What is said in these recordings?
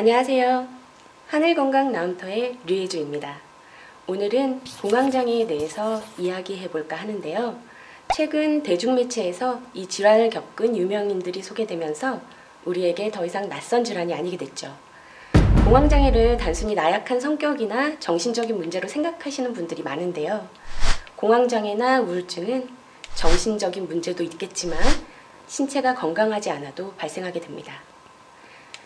안녕하세요. 하늘건강 나운터의 류혜주입니다. 오늘은 공황장애에 대해서 이야기해볼까 하는데요. 최근 대중매체에서 이 질환을 겪은 유명인들이 소개되면서 우리에게 더 이상 낯선 질환이 아니게 됐죠. 공황장애를 단순히 나약한 성격이나 정신적인 문제로 생각하시는 분들이 많은데요. 공황장애나 우울증은 정신적인 문제도 있겠지만 신체가 건강하지 않아도 발생하게 됩니다.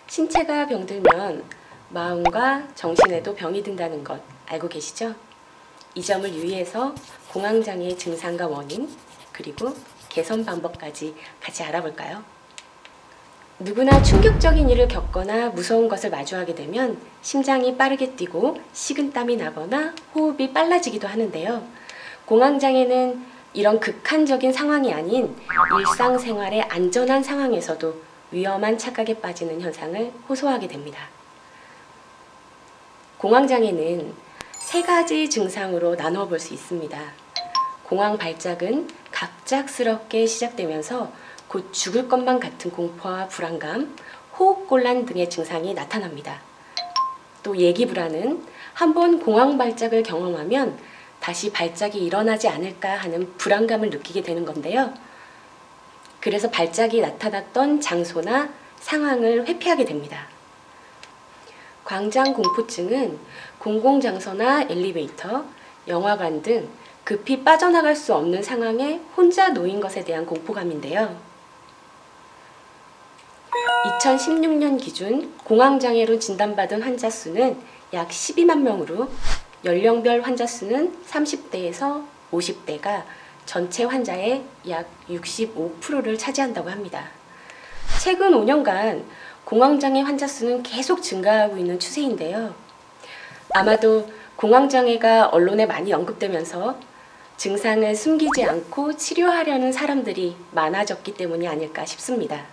신체가 병들면 마음과 정신에도 병이 든다는 것 알고 계시죠? 이 점을 유의해서 공황장애의 증상과 원인, 그리고 개선 방법까지 같이 알아볼까요? 누구나 충격적인 일을 겪거나 무서운 것을 마주하게 되면 심장이 빠르게 뛰고 식은땀이 나거나 호흡이 빨라지기도 하는데요. 공황장애는 이런 극한적인 상황이 아닌 일상생활의 안전한 상황에서도 위험한 착각에 빠지는 현상을 호소하게 됩니다. 공황장애는 세 가지 증상으로 나누어 볼 수 있습니다. 공황 발작은 갑작스럽게 시작되면서 곧 죽을 것만 같은 공포와 불안감, 호흡곤란 등의 증상이 나타납니다. 또 예기불안은 한번 공황 발작을 경험하면 다시 발작이 일어나지 않을까 하는 불안감을 느끼게 되는 건데요. 그래서 발작이 나타났던 장소나 상황을 회피하게 됩니다. 광장공포증은 공공장소나 엘리베이터, 영화관 등 급히 빠져나갈 수 없는 상황에 혼자 놓인 것에 대한 공포감인데요. 2016년 기준 공황장애로 진단받은 환자 수는 약 12만 명으로 연령별 환자 수는 30대에서 50대가 전체 환자의 약 65%를 차지한다고 합니다. 최근 5년간 공황장애 환자 수는 계속 증가하고 있는 추세인데요. 아마도 공황장애가 언론에 많이 언급되면서 증상을 숨기지 않고 치료하려는 사람들이 많아졌기 때문이 아닐까 싶습니다.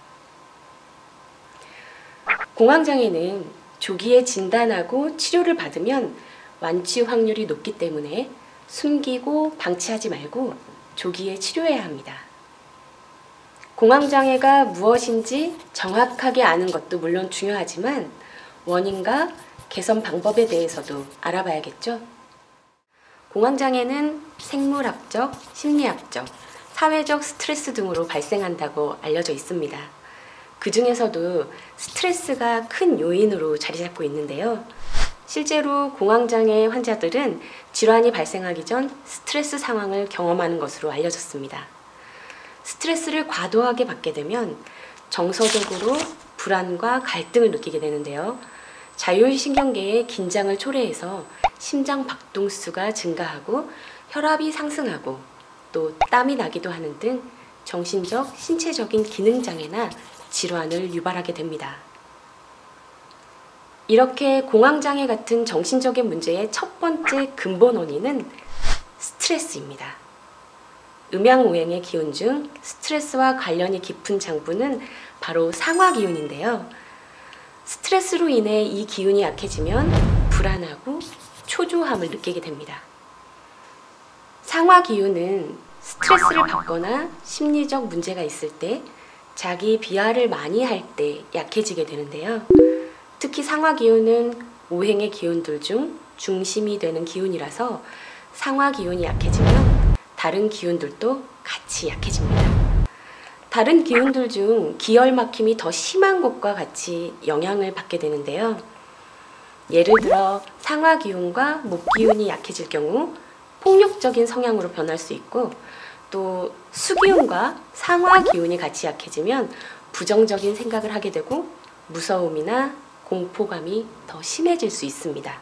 공황장애는 조기에 진단하고 치료를 받으면 완치 확률이 높기 때문에 숨기고 방치하지 말고 조기에 치료해야 합니다. 공황장애가 무엇인지 정확하게 아는 것도 물론 중요하지만 원인과 개선 방법에 대해서도 알아봐야겠죠? 공황장애는 생물학적, 심리학적, 사회적 스트레스 등으로 발생한다고 알려져 있습니다. 그 중에서도 스트레스가 큰 요인으로 자리 잡고 있는데요. 실제로 공황장애 환자들은 질환이 발생하기 전 스트레스 상황을 경험하는 것으로 알려졌습니다. 스트레스를 과도하게 받게 되면 정서적으로 불안과 갈등을 느끼게 되는데요. 자율신경계의 긴장을 초래해서 심장 박동수가 증가하고 혈압이 상승하고 또 땀이 나기도 하는 등 정신적, 신체적인 기능장애나 질환을 유발하게 됩니다. 이렇게 공황장애 같은 정신적인 문제의 첫 번째 근본 원인은 스트레스입니다. 음양오행의 기운 중 스트레스와 관련이 깊은 장부는 바로 상화기운인데요. 스트레스로 인해 이 기운이 약해지면 불안하고 초조함을 느끼게 됩니다. 상화기운은 스트레스를 받거나 심리적 문제가 있을 때, 자기 비하를 많이 할 때 약해지게 되는데요. 특히 상화기운은 오행의 기운들 중 중심이 되는 기운이라서 상화기운이 약해지면 다른 기운들도 같이 약해집니다. 다른 기운들 중 기혈막힘이 더 심한 것과 같이 영향을 받게 되는데요. 예를 들어 상화기운과 목기운이 약해질 경우 폭력적인 성향으로 변할 수 있고, 또 수기운과 상화기운이 같이 약해지면 부정적인 생각을 하게 되고 무서움이나 공포감이 더 심해질 수 있습니다.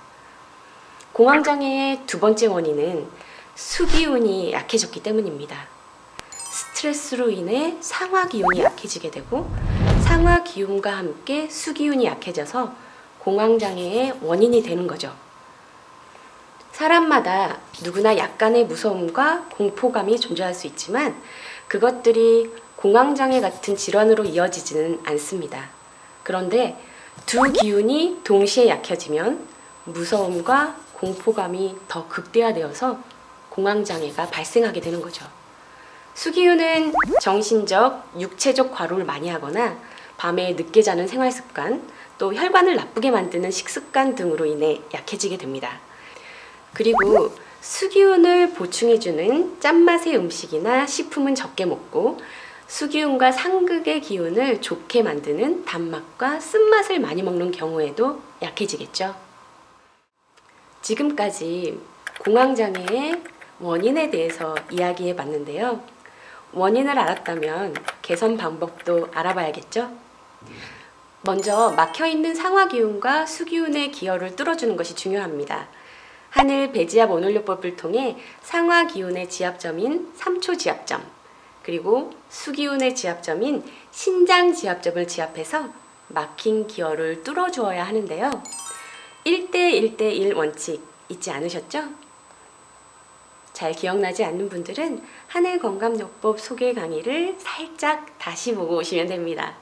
공황장애의 두 번째 원인은 수기운이 약해졌기 때문입니다. 스트레스로 인해 상화기운이 약해지게 되고 상화기운과 함께 수기운이 약해져서 공황장애의 원인이 되는 거죠. 사람마다 누구나 약간의 무서움과 공포감이 존재할 수 있지만 그것들이 공황장애 같은 질환으로 이어지지는 않습니다. 그런데 두 기운이 동시에 약해지면 무서움과 공포감이 더 극대화되어서 공황장애가 발생하게 되는 거죠. 수기운은 정신적, 육체적 과로를 많이 하거나 밤에 늦게 자는 생활습관, 또 혈관을 나쁘게 만드는 식습관 등으로 인해 약해지게 됩니다. 그리고 수기운을 보충해주는 짠맛의 음식이나 식품은 적게 먹고 수기운과 상극의 기운을 좋게 만드는 단맛과 쓴맛을 많이 먹는 경우에도 약해지겠죠. 지금까지 공황장애의 원인에 대해서 이야기해 봤는데요. 원인을 알았다면 개선 방법도 알아봐야겠죠? 먼저 막혀있는 상화기운과 수기운의 기혈을 뚫어주는 것이 중요합니다. 하늘 배지압 원원료법을 통해 상화기운의 지압점인 3초 지압점, 그리고 수기운의 지압점인 신장 지압점을 지압해서 막힌 기혈을 뚫어주어야 하는데요. 1대1대1 원칙 잊지 않으셨죠? 잘 기억나지 않는 분들은 하늘건강요법 소개 강의를 살짝 다시 보고 오시면 됩니다.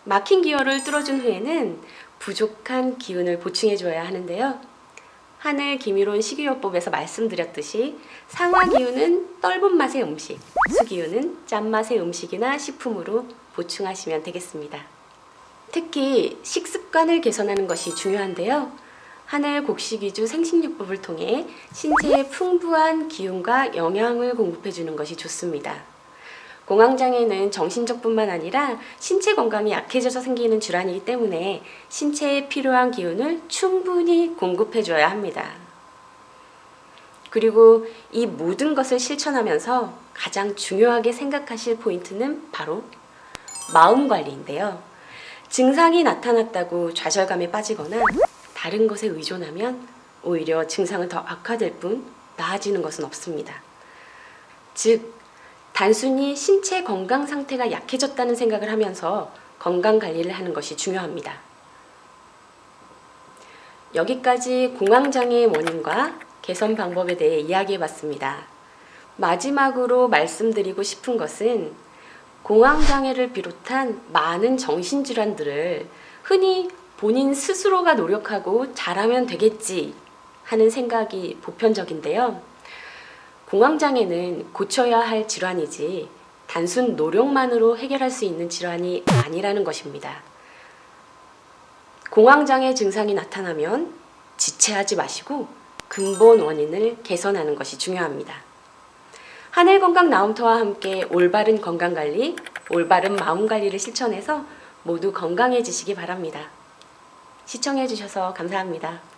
막힌 기혈을 뚫어준 후에는 부족한 기운을 보충해줘야 하는데요. 하늘 기미론 식이요법에서 말씀드렸듯이 상화기운은 떫은 맛의 음식, 수기운은 짠맛의 음식이나 식품으로 보충하시면 되겠습니다. 특히 식습관을 개선하는 것이 중요한데요. 하늘 곡식위주 생식요법을 통해 신체에 풍부한 기운과 영양을 공급해주는 것이 좋습니다. 공황장애는 정신적뿐만 아니라 신체 건강이 약해져서 생기는 질환이기 때문에 신체에 필요한 기운을 충분히 공급해줘야 합니다. 그리고 이 모든 것을 실천하면서 가장 중요하게 생각하실 포인트는 바로 마음관리인데요. 증상이 나타났다고 좌절감에 빠지거나 다른 것에 의존하면 오히려 증상은 더 악화될 뿐 나아지는 것은 없습니다. 즉, 단순히 신체 건강 상태가 약해졌다는 생각을 하면서 건강 관리를 하는 것이 중요합니다. 여기까지 공황장애의 원인과 개선 방법에 대해 이야기해 봤습니다. 마지막으로 말씀드리고 싶은 것은 공황장애를 비롯한 많은 정신질환들을 흔히 본인 스스로가 노력하고 잘하면 되겠지 하는 생각이 보편적인데요. 공황장애는 고쳐야 할 질환이지 단순 노력만으로 해결할 수 있는 질환이 아니라는 것입니다. 공황장애 증상이 나타나면 지체하지 마시고 근본 원인을 개선하는 것이 중요합니다. 하늘건강 나움터와 함께 올바른 건강관리, 올바른 마음관리를 실천해서 모두 건강해지시기 바랍니다. 시청해주셔서 감사합니다.